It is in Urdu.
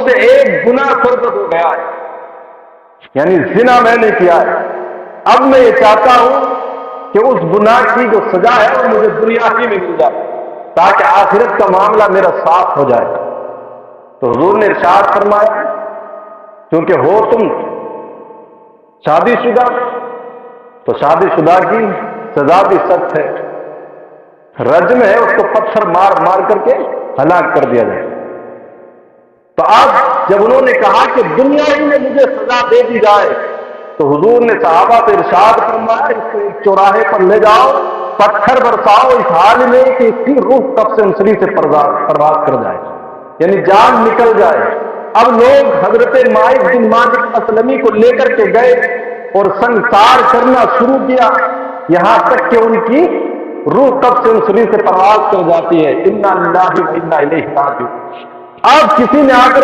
سے ایک گناہ سرزد ہو گیا ہے، یعنی زنا میں نے کیا ہے، اب میں یہ چاہتا ہوں کہ اس گناہ کی جو سزا ہے وہ مجھے دنیا ہی میں مل جائے تاکہ آخرت کا معاملہ میرا صاف ہو جائے۔ تو حضور نے ارشاد فرمایا کیونکہ ہو تم شادی شدہ تو شادی شدہ کی سزا بھی سخت ہے، رجم ہے، اس کو پتھر مار مار کر کے ہلاک کر دیا جائے۔ تو اب جب انہوں نے کہا کہ دنیا ہی میں مجھے سزا دے دی جائے تو حضور نے صحابہ سے ارشاد فرمایا اس کو ایک چوراہے پر لے جاؤ، پتھر برساؤ اس حال میں کہ اس کی روح تب سے انسری سے پرواز کر جائے، یعنی جان نکل جائے۔ اب لوگ حضرت مائز بن مالک اسلمی کو لے کر کے گئے اور سنسار کرنا شروع کیا، یہاں تک کہ ان کی روح تب سے انسری سے پرواز کر جاتی ہے۔ انا للہ و انا الیہ راجعون۔ اب کسی نے آ کر